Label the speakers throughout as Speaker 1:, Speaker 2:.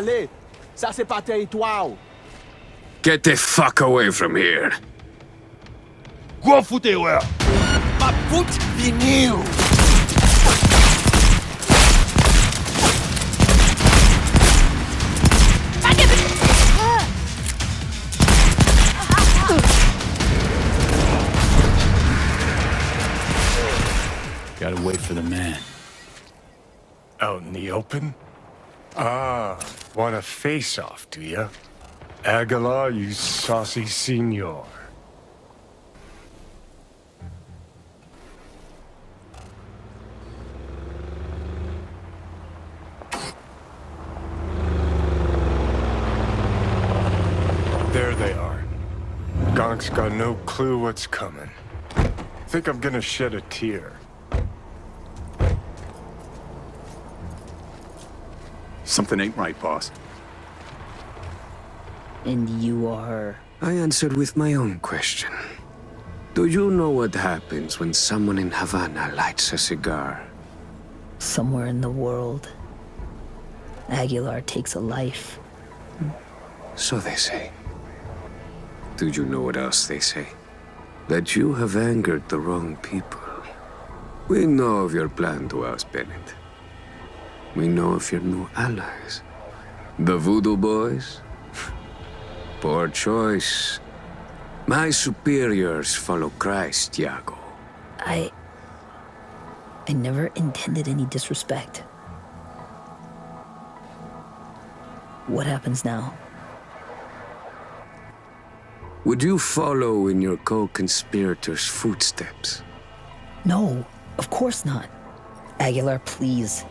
Speaker 1: aller. Ça, c'est pas territoire.
Speaker 2: Get the fuck away from here.
Speaker 3: Go foutez, ouais.
Speaker 1: Ma foot vinil.
Speaker 3: Gotta wait for the man.
Speaker 4: Out in the open? Ah, want a face-off, do ya? Aguilar, you saucy senor. There they are. Gonk's got no clue what's coming. Think I'm gonna shed a tear.
Speaker 5: Something ain't right, boss.
Speaker 6: And you are...
Speaker 2: I answered with my own question. Do you know what happens when someone in Havana lights a cigar?
Speaker 6: Somewhere in the world, Aguilar takes a life.
Speaker 2: So they say. Do you know what else they say? That you have angered the wrong people. We know of your plan to oust Bennett. We know of your new allies. The Voodoo boys? Poor choice. My superiors follow Christ, Jago.
Speaker 6: I never intended any disrespect. What happens now?
Speaker 2: Would you follow in your co-conspirators' footsteps?
Speaker 6: No, of course not. Aguilar, please.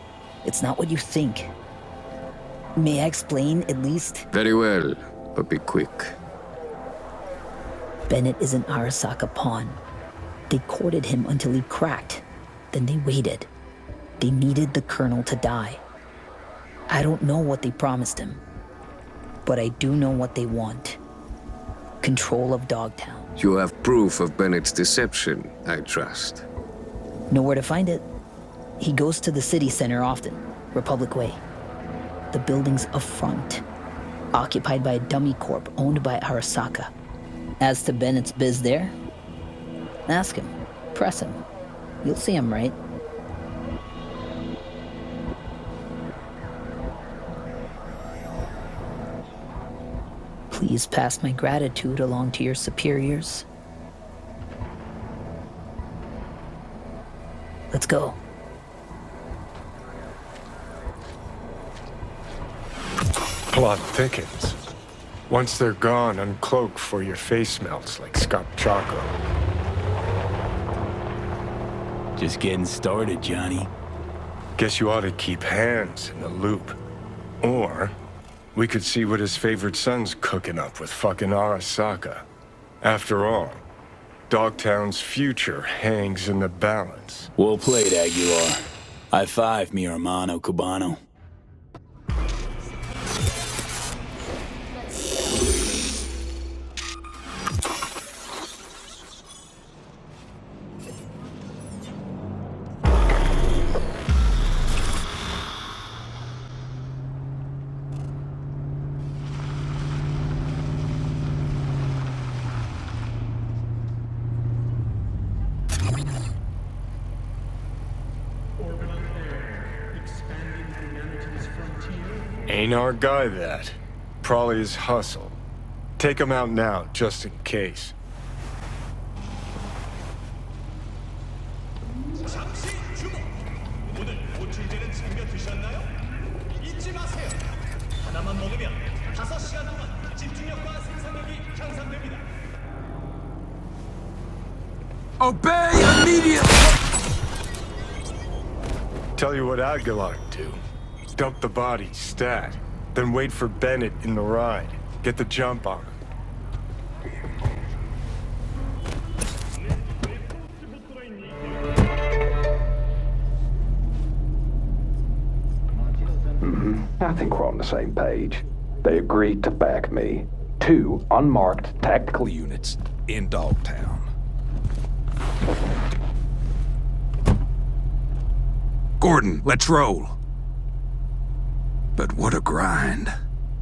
Speaker 6: It's not what you think. May I explain, at least?
Speaker 2: Very well, but be quick.
Speaker 6: Bennett is an Arasaka pawn. They courted him until he cracked. Then they waited. They needed the Colonel to die. I don't know what they promised him, but I do know what they want. Control of Dogtown.
Speaker 2: You have proof of Bennett's deception, I trust.
Speaker 6: Know where to find it. He goes to the city center often, Republic Way. The building's up front, occupied by a dummy corp owned by Arasaka. As to Bennett's biz there, ask him, press him. You'll see him, right? Please pass my gratitude along to your superiors. Let's go.
Speaker 4: Plot thickens. Once they're gone, uncloak for your face melts like Scott Chaco.
Speaker 3: Just getting started, Johnny.
Speaker 4: Guess you ought to keep hands in the loop. Or, we could see what his favorite son's cooking up with fucking Arasaka. After all, Dogtown's future hangs in the balance.
Speaker 3: Well played, Aguilar. High five, mi hermano cubano.
Speaker 4: Ain't our guy that. Probably his hustle. Take him out now, just in case.
Speaker 2: Obey immediately!
Speaker 4: Tell you what Aguilar do. Dump the body, stat. Then wait for Bennett in the ride. Get the jump on him.
Speaker 7: I think we're on the same page. They agreed to back me. 2 unmarked tactical
Speaker 5: Units in Dogtown. Gordon, let's roll. But what a grind.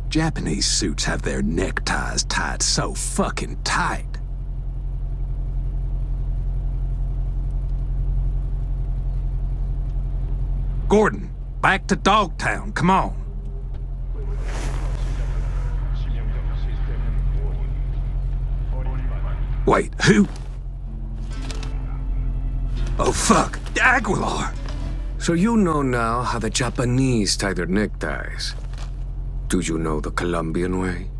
Speaker 5: Japanese suits have their neckties tied so fucking tight. Gordon, back to Dogtown, come on. Wait, who? Oh fuck, Aguilar!
Speaker 2: So you know now how the Japanese tie their neckties. Do you know the Colombian way?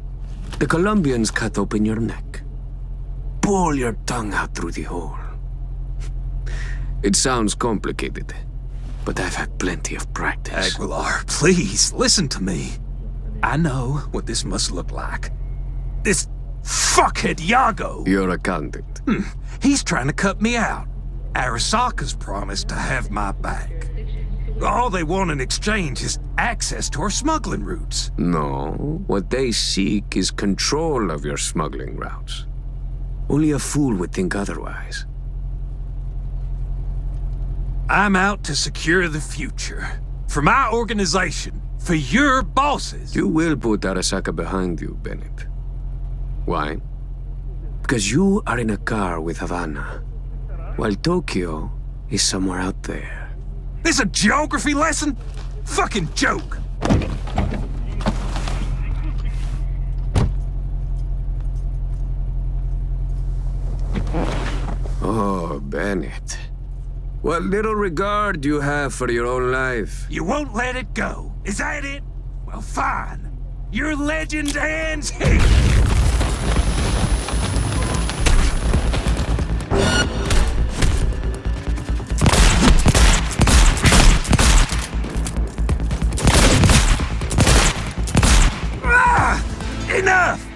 Speaker 2: The Colombians cut open your neck. Pull your tongue out through the hole. It sounds complicated, but I've had plenty of practice.
Speaker 5: Aguilar, please, listen to me. I know what this must look like. This fuckhead Jago.
Speaker 2: Your accountant.
Speaker 5: He's trying to cut me out. Arasaka's promised to have my back. All they want in exchange is access to our smuggling routes.
Speaker 2: No, what they seek is control of your smuggling routes. Only a fool would think otherwise.
Speaker 5: I'm out to secure the future. For my organization. For your bosses.
Speaker 2: You will put Arasaka behind you, Bennett. Why? Because you are in a car with Havana, while Tokyo is somewhere out there.
Speaker 5: This a geography lesson? Fucking joke!
Speaker 2: Oh, Bennett. What little regard you have for your own life.
Speaker 5: You won't let it go. Is that it? Well, fine. Your legend ends here! Enough!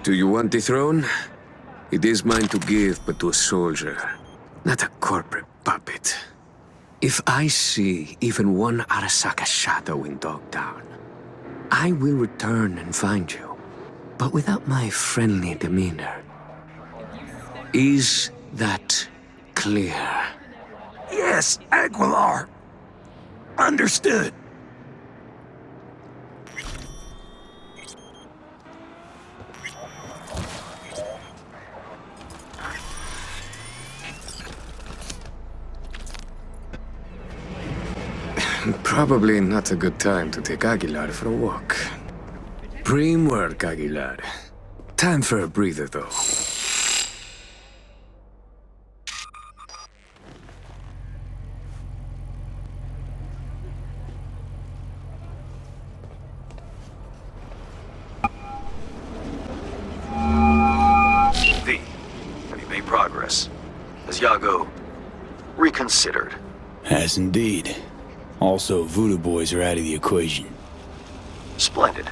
Speaker 2: Do you want the throne? It is mine to give, but to a soldier, not a corporate puppet. If I see even one Arasaka shadow in Dogtown, I will return and find you, but without my friendly demeanor. Is that clear?
Speaker 5: Yes, Aguilar. Understood.
Speaker 2: Probably not a good time to take Aguilar for a walk. Prim work, Aguilar. Time for a breather, though.
Speaker 8: V, have you made progress? Has Jago reconsidered?
Speaker 3: Has indeed. Also, Voodoo boys are out of the equation.
Speaker 8: Splendid.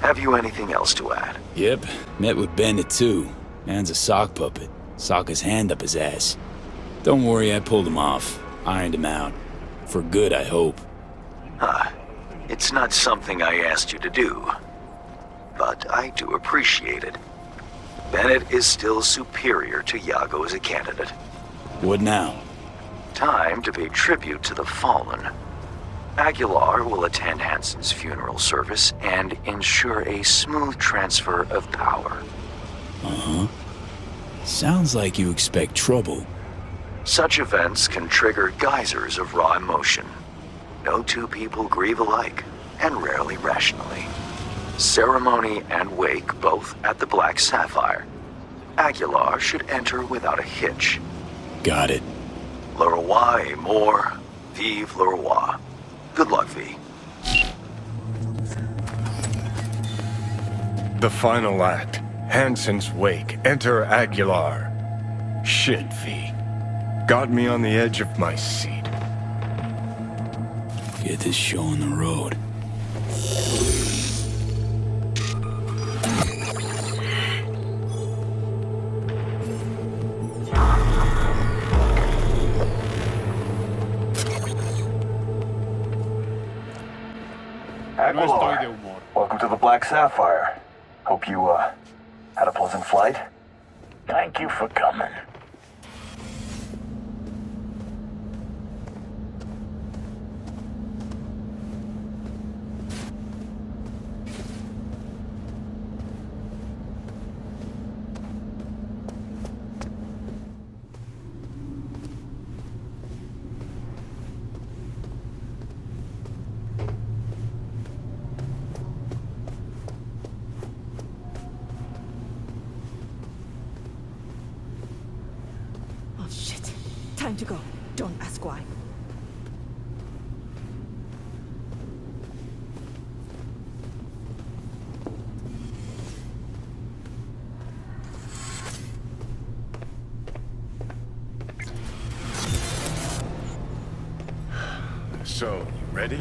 Speaker 8: Have you anything else to add?
Speaker 3: Yep, met with Bennett too. Man's a sock puppet. Sock his hand up his ass. Don't worry, I pulled him off. Ironed him out. For good, I hope.
Speaker 8: It's not something I asked you to do. But I do appreciate it. Bennett is still superior to Jago as a candidate.
Speaker 3: What now?
Speaker 8: Time to pay tribute to the fallen. Aguilar will attend Hansen's funeral service and ensure a smooth transfer of power.
Speaker 3: Uh-huh. Sounds like you expect trouble.
Speaker 8: Such events can trigger geysers of raw emotion. No two people grieve alike, and rarely rationally. Ceremony and wake both at the Black Sapphire. Aguilar should enter without a hitch.
Speaker 3: Got it.
Speaker 8: Le roi est mort, vive le roi. Good luck, V.
Speaker 4: The final act. Hansen's wake. Enter Aguilar. Shit, V. Got me on the edge of my seat.
Speaker 3: Get this show on the road.
Speaker 7: Aguilar, welcome to the Black Sapphire. Hope you, had a pleasant flight. Thank you for coming.
Speaker 9: time to go. Don't ask why.
Speaker 4: So, you ready?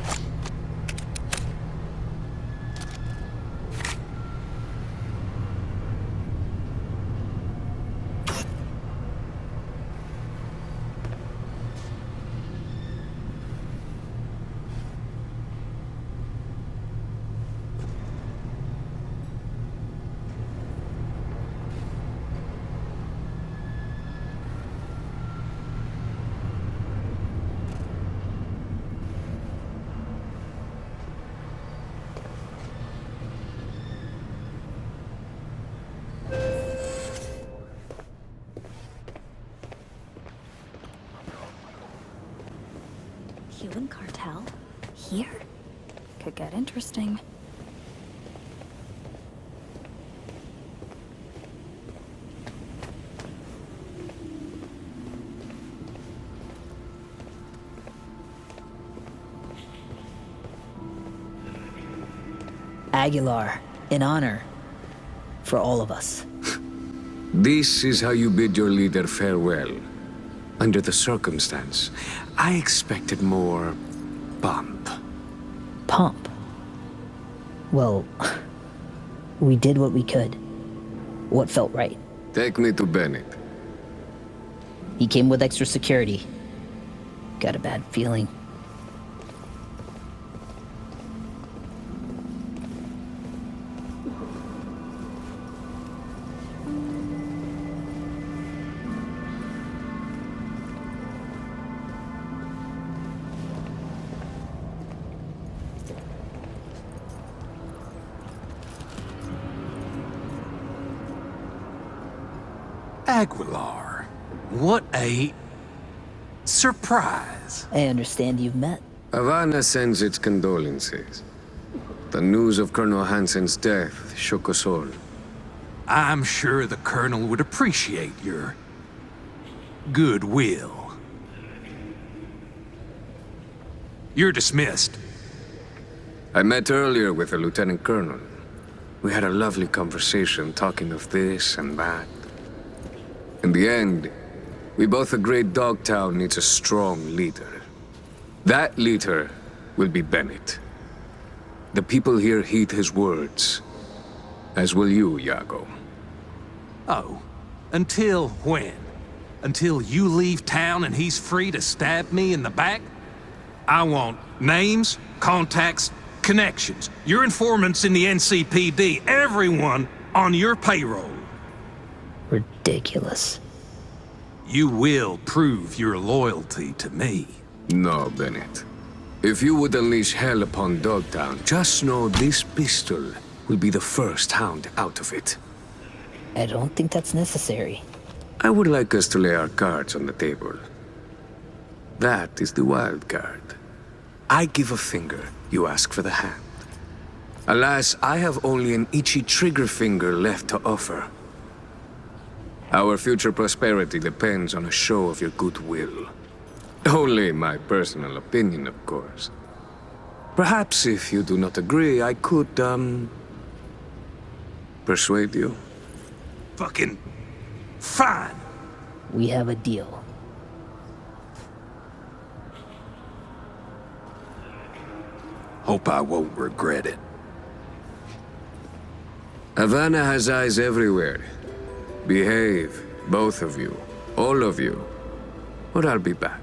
Speaker 10: Cuban cartel? Here? Could get interesting.
Speaker 6: Aguilar, in honor. For all of us.
Speaker 2: This is how you bid your leader farewell. Under the circumstance, I expected more pomp.
Speaker 6: Pomp? Well, we did what we could. What felt right.
Speaker 2: Take me to Bennett.
Speaker 6: He came with extra security. Got a bad feeling.
Speaker 5: Aguilar. What a surprise.
Speaker 6: I understand you've met.
Speaker 2: Havana sends its condolences. The news of Colonel Hansen's death shook us all.
Speaker 5: I'm sure the Colonel would appreciate your goodwill. You're dismissed.
Speaker 2: I met earlier with the Lieutenant Colonel. We had a lovely conversation talking of this and that. In the end, we both agreed Dogtown needs a strong leader. That leader will be Bennett. The people here heed his words, as will you, Jago.
Speaker 5: Oh, until when? Until you leave town and he's free to stab me in the back? I want names, contacts, connections, your informants in the NCPD, everyone on your payroll.
Speaker 6: Ridiculous.
Speaker 5: You will prove your loyalty to me.
Speaker 2: No, Bennett. If you would unleash hell upon Dogtown, just know this pistol will be the first hound out of it.
Speaker 6: I don't think that's necessary.
Speaker 2: I would like us to lay our cards on the table. That is the wild card. I give a finger, you ask for the hand. Alas, I have only an itchy trigger finger left to offer. Our future prosperity depends on a show of your goodwill. Only my personal opinion, of course. Perhaps if you do not agree, I could, persuade you?
Speaker 5: Fucking fine.
Speaker 6: We have a deal.
Speaker 5: Hope I won't regret it.
Speaker 2: Havana has eyes everywhere. Behave, both of you, all of you, or I'll be back.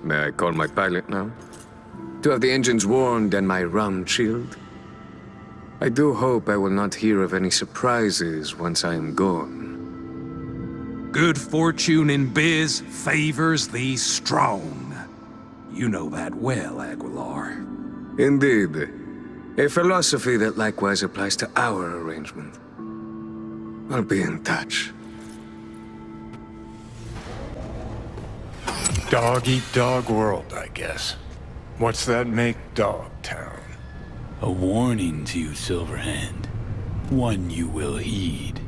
Speaker 2: May I call my pilot now? To have the engines warmed and my rum chilled? I do hope I will not hear of any surprises once I am gone.
Speaker 5: Good fortune in biz favors the strong. You know that well, Aguilar.
Speaker 2: Indeed. A philosophy that likewise applies to our arrangement. I'll be in touch.
Speaker 4: Dog-eat-dog world, I guess. What's that make Dogtown?
Speaker 3: A warning to you, Silverhand. One you will heed.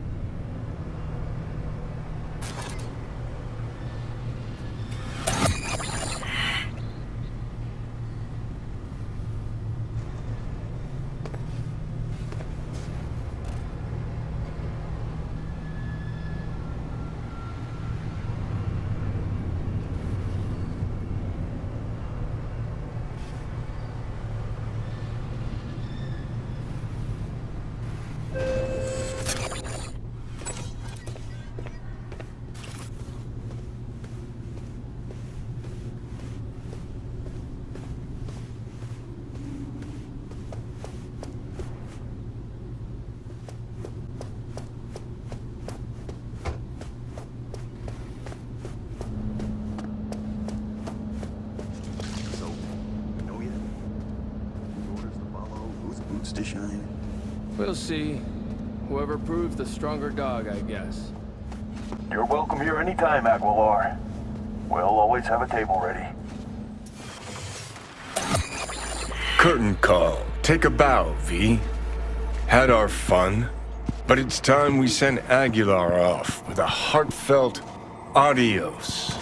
Speaker 9: chance to shine.
Speaker 11: We'll see. Whoever proves the stronger dog, I guess.
Speaker 12: You're welcome here anytime, Aguilar. We'll always have a table ready.
Speaker 4: Curtain call. Take a bow, V. Had our fun, but it's time we send Aguilar off with a heartfelt adios.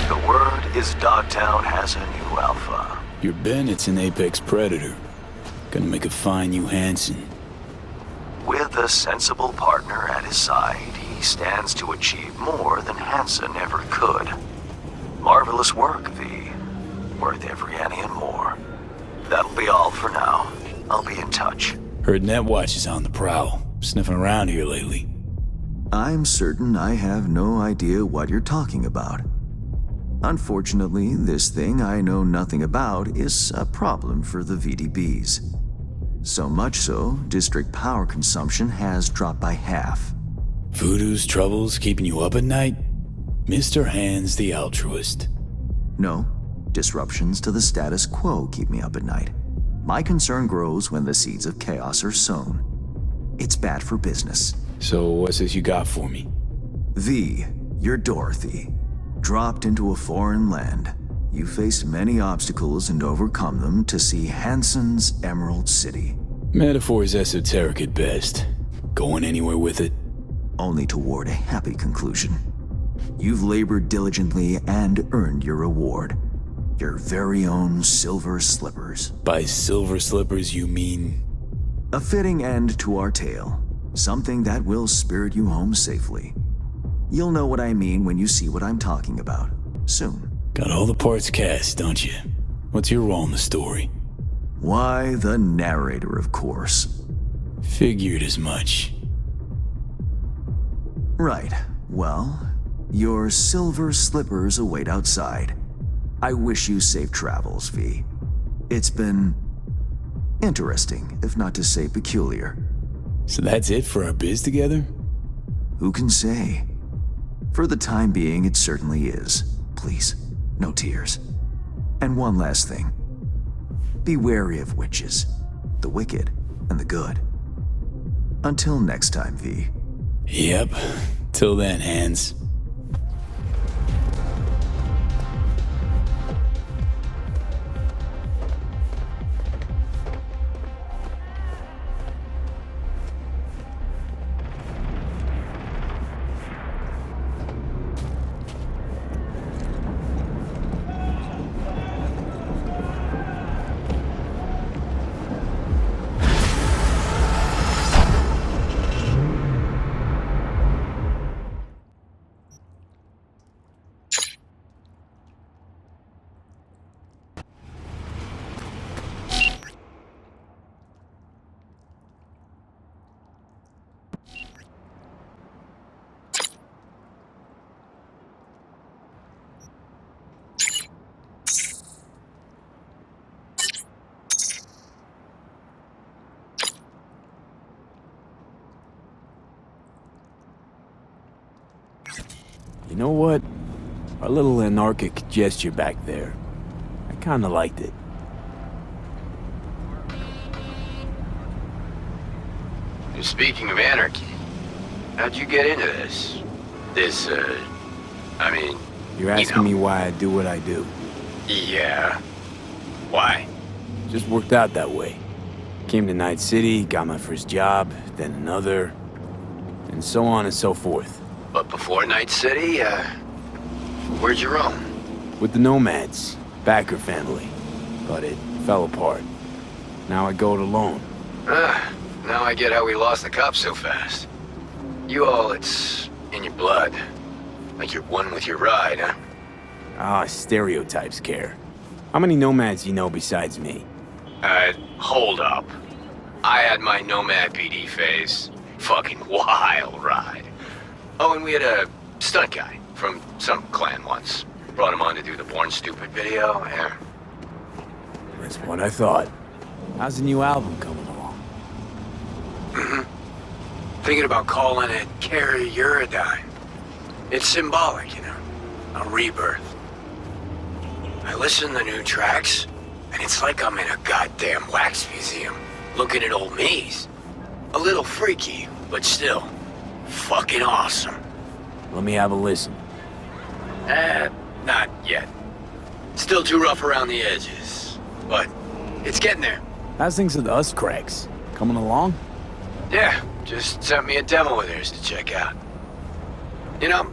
Speaker 8: The word is Dogtown has a new alpha.
Speaker 3: Your Bennett's an apex predator. Gonna make a fine new Hansen.
Speaker 8: With a sensible partner at his side, he stands to achieve more than Hansen ever could. Marvelous work, V. Worth every penny and more. That'll be all for now. I'll be in touch.
Speaker 3: Heard Netwatch is on the prowl. Sniffing around here lately.
Speaker 9: I'm certain I have no idea what you're talking about. Unfortunately, this thing I know nothing about is a problem for the VDBs. So much so, district power consumption has dropped by half.
Speaker 3: Voodoo's troubles keeping you up at night? Mr. Hands the altruist.
Speaker 9: No, disruptions to the status quo keep me up at night. My concern grows when the seeds of chaos are sown. It's bad for business.
Speaker 3: So what's this you got for me?
Speaker 9: V, you're Dorothy. Dropped into a foreign land. You faced many obstacles and overcome them to see Hansen's Emerald City.
Speaker 3: Metaphor is esoteric at best. Going anywhere with it?
Speaker 9: Only toward a happy conclusion. You've labored diligently and earned your reward. Your very own silver slippers.
Speaker 3: By silver slippers, you mean?
Speaker 9: A fitting end to our tale. Something that will spirit you home safely. You'll know what I mean when you see what I'm talking about. Soon.
Speaker 3: Got all the parts cast, don't you? What's your role in the story?
Speaker 9: Why, the narrator, of course.
Speaker 3: Figured as much.
Speaker 9: Right. Well, your silver slippers await outside. I wish you safe travels, V. It's been interesting, if not to say peculiar.
Speaker 3: So that's it for our biz together?
Speaker 9: Who can say? For the time being, it certainly is. Please, no tears. And one last thing. Be wary of witches, the wicked and the good. Until next time, V.
Speaker 3: Yep. Till then, Hands. You know what? Our little anarchic gesture back there. I kinda liked it.
Speaker 13: And speaking of anarchy, how'd you get into this?
Speaker 3: You're asking me why I do what I do.
Speaker 13: Yeah. Why?
Speaker 3: Just worked out that way. Came to Night City, got my first job, then another, and so on and so forth.
Speaker 13: But before Night City, where'd you roam?
Speaker 3: With the Nomads, Backer family. But it fell apart. Now I go it alone.
Speaker 13: Now I get how we lost the cops so fast. You all, it's in your blood. Like you're one with your ride, huh?
Speaker 3: Stereotypes care. How many Nomads you know besides me?
Speaker 13: Hold up. I had my Nomad PD phase. Fucking wild ride. Oh, and we had a stunt guy from some clan once. Brought him on to do the Born Stupid video, yeah.
Speaker 3: That's what I thought. How's the new album coming along?
Speaker 13: Thinking about calling it Carry Uridine. It's symbolic, you know. a rebirth. I listen to new tracks, and it's like I'm in a goddamn wax museum, looking at old me's. A little freaky, but still, fucking awesome.
Speaker 3: Let me have a listen.
Speaker 13: Not yet. Still too rough around the edges, but it's getting there.
Speaker 3: How's things with us cracks? Coming along?
Speaker 13: Yeah, just sent me a demo of theirs to check out. You know,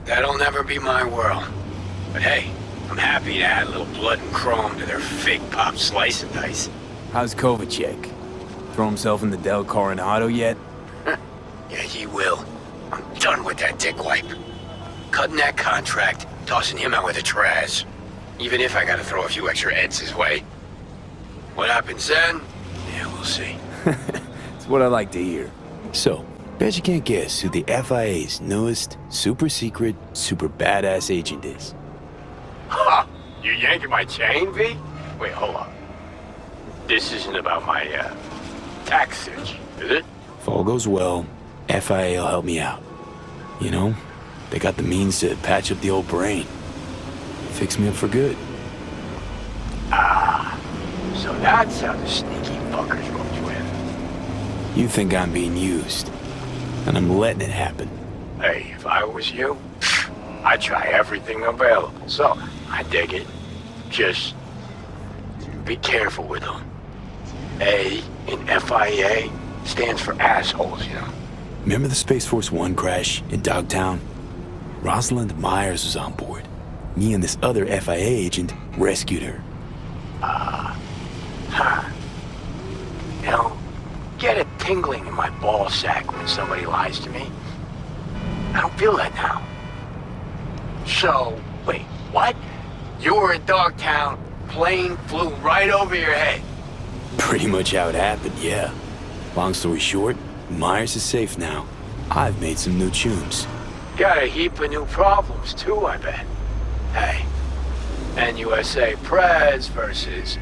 Speaker 13: that'll never be my world. But hey, I'm happy to add a little blood and chrome to their fake pop slice and dice.
Speaker 3: How's Kovacic? Throw himself in the Del Coronado yet?
Speaker 13: Yeah, he will. I'm done with that dickwipe. Cutting that contract, tossing him out with the trash. Even if I gotta throw a few extra Eds his way. What happens then? Yeah, we'll see.
Speaker 3: It's what I like to hear. So, bet you can't guess who the FIA's newest, super secret, super badass agent is.
Speaker 13: Ha! You yanking my chain, V? Wait, hold on. This isn't about my, tax search, is it?
Speaker 3: If all goes well, FIA will help me out. You know, they got the means to patch up the old brain. Fix me up for good.
Speaker 13: Ah, so that's how the sneaky fuckers roped you in.
Speaker 3: You think I'm being used, and I'm letting it happen.
Speaker 13: Hey, if I was you, I'd try everything available. So, I dig it. Just be careful with them. A in FIA stands for assholes, you know.
Speaker 3: Remember the Space Force One crash in Dogtown? Rosalind Myers was on board. Me and this other FIA agent rescued her.
Speaker 13: You know, get a tingling in my ball sack when somebody lies to me. I don't feel that now. So, wait, what? You were in Dogtown, plane flew right over your head.
Speaker 3: Pretty much how it happened, yeah. Long story short, Myers is safe now. I've made some new tunes.
Speaker 13: Got a heap of new problems too, I bet. Hey, NUSA Prez versus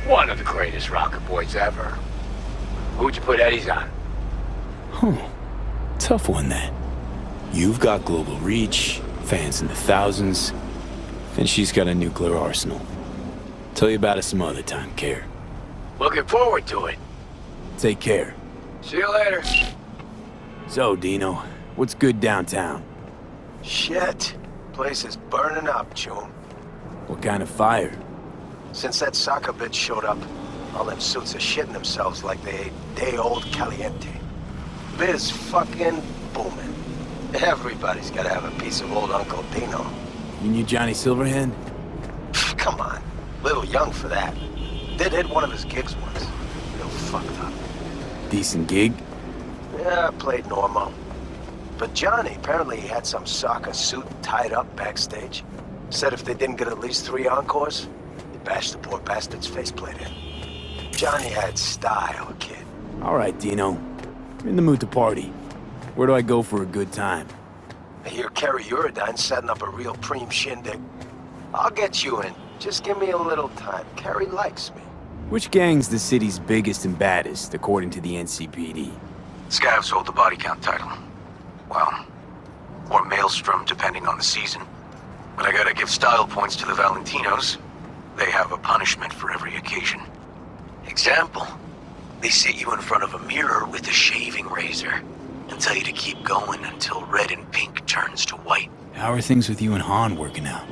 Speaker 13: one of the greatest rocket boys ever. Who'd you put Eddie's on?
Speaker 3: Tough one, that. You've got global reach, fans in the thousands, and she's got a nuclear arsenal. Tell you about it some other time, Care.
Speaker 13: Looking forward to it.
Speaker 3: Take care.
Speaker 13: See you later.
Speaker 3: So, Dino, what's good downtown?
Speaker 14: Shit. Place is burning up, June.
Speaker 3: What kind of fire?
Speaker 14: Since that soccer bitch showed up, all them suits are shitting themselves like they ate day-old caliente. Biz fucking booming. Everybody's gotta have a piece of old Uncle Dino.
Speaker 3: You knew Johnny Silverhand?
Speaker 14: Come on. Little young for that. Did hit one of his gigs once. Real fucked up.
Speaker 3: Decent gig?
Speaker 14: Yeah, played normal. But Johnny, apparently he had some soccer suit tied up backstage. Said if they didn't get at least 3 encores, he'd bash the poor bastard's faceplate in. Johnny had style, kid.
Speaker 3: All right, Dino. I'm in the mood to party. Where do I go for a good time?
Speaker 14: I hear Kerry Uridine's setting up a real preem shindig. I'll get you in. Just give me a little time. Kerry likes me.
Speaker 3: Which gang's the city's biggest and baddest, according to the NCPD?
Speaker 8: Scavs hold the body count title. Well, or Maelstrom, depending on the season. But I gotta give style points to the Valentinos. They have a punishment for every occasion. Example, they sit you in front of a mirror with a shaving razor and tell you to keep going until red and pink turns to white.
Speaker 3: How are things with you and Han working out?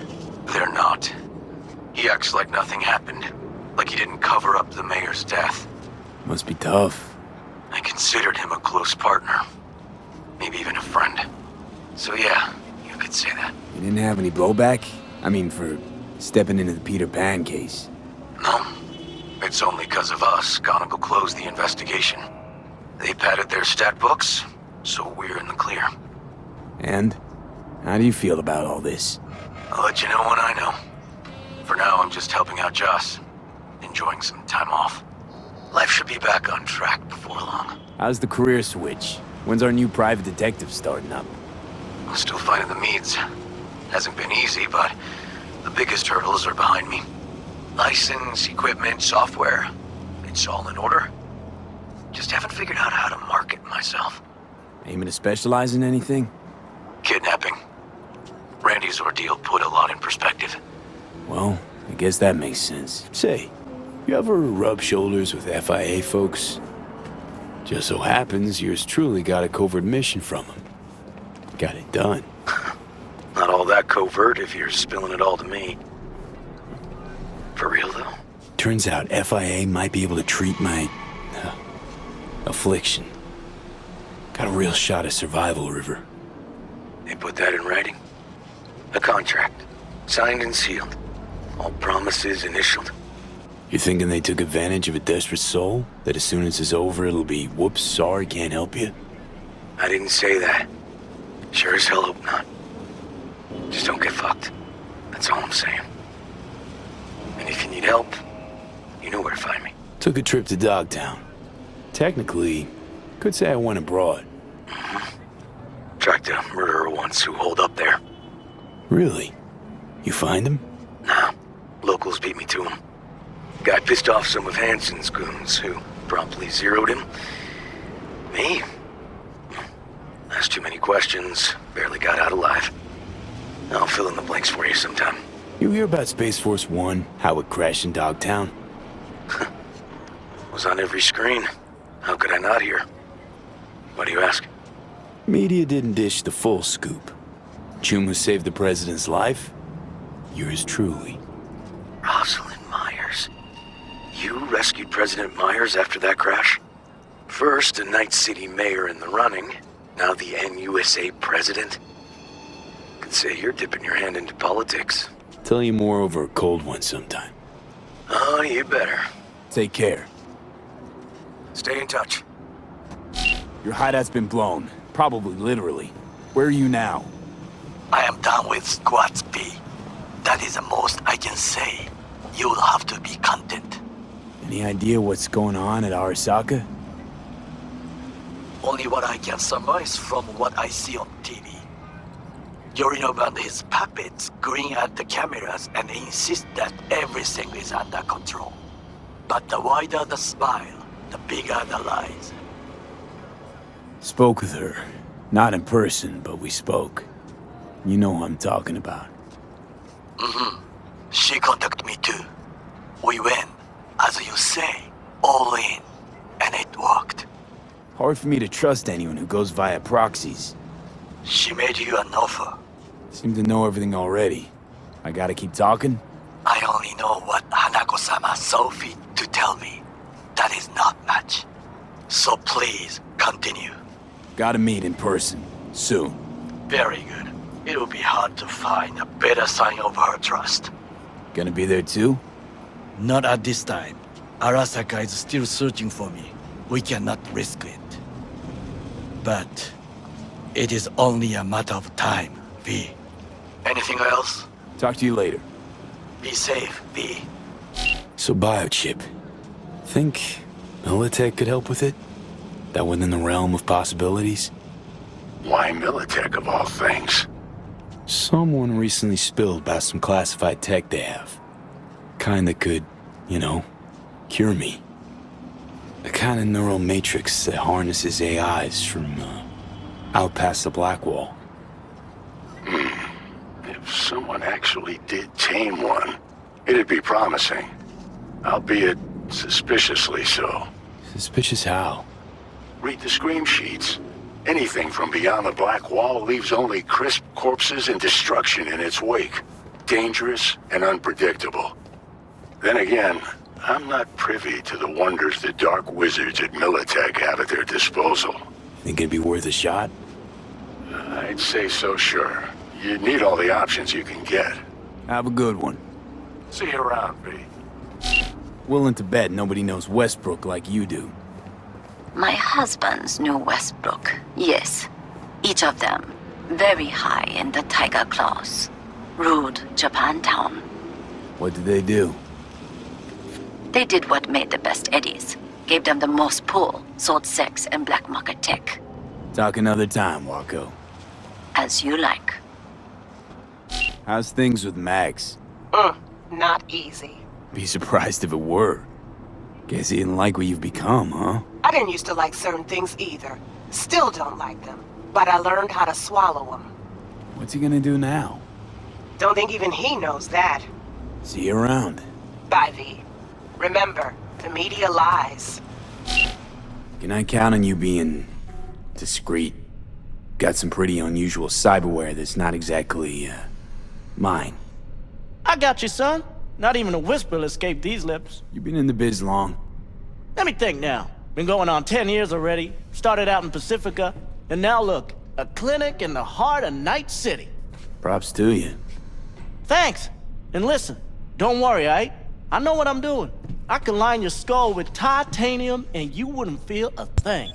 Speaker 8: They're not. He acts like nothing happened, like he didn't cover up the mayor's death.
Speaker 3: Must be tough.
Speaker 8: I considered him a close partner. Maybe even a friend. So yeah, you could say that.
Speaker 3: You didn't have any blowback? I mean, for stepping into the Peter Pan case.
Speaker 8: No. It's only because of us Gonigal closed the investigation. They padded their stat books, so we're in the clear.
Speaker 3: And? How do you feel about all this?
Speaker 8: I'll let you know when I know. For now, I'm just helping out Joss. Enjoying some time off. Life should be back on track before long.
Speaker 3: How's the career switch? When's our new private detective starting up?
Speaker 8: I'm still finding the meads. Hasn't been easy, but the biggest hurdles are behind me. License, equipment, software. It's all in order. Just haven't figured out how to market myself.
Speaker 3: Aiming to specialize in anything?
Speaker 8: Kidnapping. Randy's ordeal put a lot in perspective.
Speaker 3: Well, I guess that makes sense. Say, you ever rub shoulders with FIA folks? Just so happens yours truly got a covert mission from them. Got it done.
Speaker 8: Not all that covert if you're spilling it all to me. For real, though?
Speaker 3: Turns out FIA might be able to treat my... affliction. Got a real shot at survival, River.
Speaker 8: They put that in writing? A contract. Signed and sealed. All promises initialed.
Speaker 3: You thinking they took advantage of a desperate soul? That as soon as it's over, it'll be, whoops, sorry, can't help you?
Speaker 8: I didn't say that. Sure as hell hope not. Just don't get fucked. That's all I'm saying. And if you need help, you know where to find me.
Speaker 3: Took a trip to Dogtown. Technically, could say I went abroad.
Speaker 8: Tracked a murderer once who holed up there.
Speaker 3: Really? You find him?
Speaker 8: Nah. Locals beat me to him. Guy pissed off some of Hansen's goons, who promptly zeroed him. Me? Asked too many questions, barely got out alive. I'll fill in the blanks for you sometime.
Speaker 3: You hear about Space Force 1, how it crashed in Dogtown?
Speaker 8: Was on every screen. How could I not hear? Why do you ask?
Speaker 3: Media didn't dish the full scoop. Chuma saved the president's life. Yours truly.
Speaker 8: Rosalind Myers. You rescued President Myers after that crash? First, a Night City mayor in the running. Now the NUSA president? Could say you're dipping your hand into politics.
Speaker 3: Tell you more over a cold one sometime.
Speaker 8: Oh, you better.
Speaker 3: Take care.
Speaker 8: Stay in touch.
Speaker 3: Your hideout's been blown. Probably literally. Where are you now?
Speaker 15: I am done with Squad B. That is the most I can say. You'll have to be content.
Speaker 3: Any idea what's going on at Arasaka?
Speaker 15: Only what I can surmise from what I see on TV. Yorinobu and his puppets grin at the cameras and insist that everything is under control. But the wider the smile, the bigger the lies.
Speaker 3: Spoke with her. Not in person, but we spoke. You know who I'm talking about.
Speaker 15: She contacted me too. We went, as you say, all in. And it worked.
Speaker 3: Hard for me to trust anyone who goes via proxies.
Speaker 15: She made you an offer.
Speaker 3: Seem to know everything already. I gotta keep talking?
Speaker 15: I only know what Hanako-sama saw fit to tell me. That is not much. So please, continue.
Speaker 3: Gotta meet in person. Soon.
Speaker 15: Very good. It will be hard to find a better sign of her trust.
Speaker 3: Gonna be there too?
Speaker 15: Not at this time. Arasaka is still searching for me. We cannot risk it. But it is only a matter of time, V. Anything else?
Speaker 3: Talk to you later.
Speaker 15: Be safe, V.
Speaker 3: So biochip. Think Militech could help with it? That within the realm of possibilities?
Speaker 16: Why Militech of all things?
Speaker 3: Someone recently spilled about some classified tech they have. Kind that could, you know, cure me. The kind of neural matrix that harnesses AIs from out past the Black Wall.
Speaker 16: If someone actually did tame one, it'd be promising. Albeit suspiciously so.
Speaker 3: Suspicious how?
Speaker 16: Read the scream sheets. Anything from beyond the Black Wall leaves only crisp corpses and destruction in its wake. Dangerous and unpredictable. Then again, I'm not privy to the wonders the dark wizards at Militech have at their disposal.
Speaker 3: Think it'd be worth a shot?
Speaker 16: I'd say so, sure. You need all the options you can get.
Speaker 3: Have a good one.
Speaker 16: See you around, V.
Speaker 3: Willing to bet nobody knows Westbrook like you do.
Speaker 17: My husbands knew Westbrook, yes. Each of them very high in the Tiger Claws. Ruled Japantown.
Speaker 3: What did they do?
Speaker 17: They did what made the best eddies. Gave them the most pull, sold sex and black market tech.
Speaker 3: Talk another time, Wako.
Speaker 17: As you like.
Speaker 3: How's things with Max?
Speaker 18: Not easy.
Speaker 3: Be surprised if it were. Guess he didn't like what you've become, huh?
Speaker 18: I didn't used to like certain things either. Still don't like them. But I learned how to swallow them.
Speaker 3: What's he gonna do now?
Speaker 18: Don't think even he knows that.
Speaker 3: See you around.
Speaker 18: Bye, V. Remember, the media lies.
Speaker 3: Can I count on you being discreet? Got some pretty unusual cyberware that's not exactly, mine.
Speaker 19: I got you, son. Not even a whisper will escape these lips.
Speaker 3: You been in the biz long?
Speaker 19: Let me think now. Been going on 10 years already. Started out in Pacifica, and now look, a clinic in the heart of Night City.
Speaker 3: Props to you.
Speaker 19: Thanks. And listen, don't worry, aight? I know what I'm doing. I can line your skull with titanium and you wouldn't feel a thing.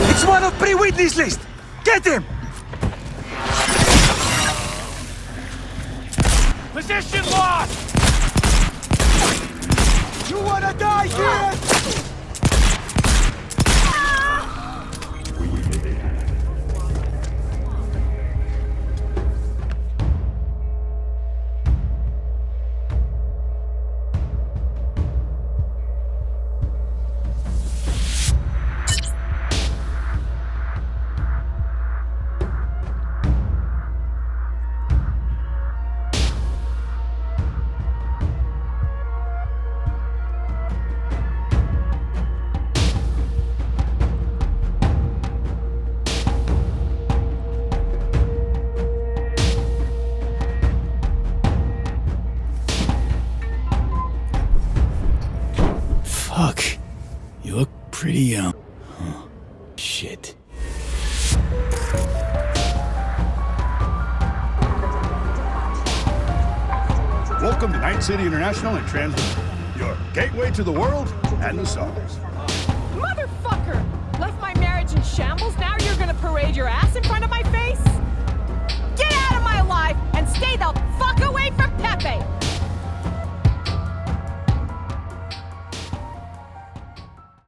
Speaker 1: It's one of pre-witness list! Get him! Position lost! You wanna die here?
Speaker 3: Fuck. You look pretty, shit.
Speaker 20: Welcome to Night City International and Transit, your gateway to the world and the stars.
Speaker 21: Motherfucker! Left my marriage in shambles, now you're gonna parade your ass in front of my face?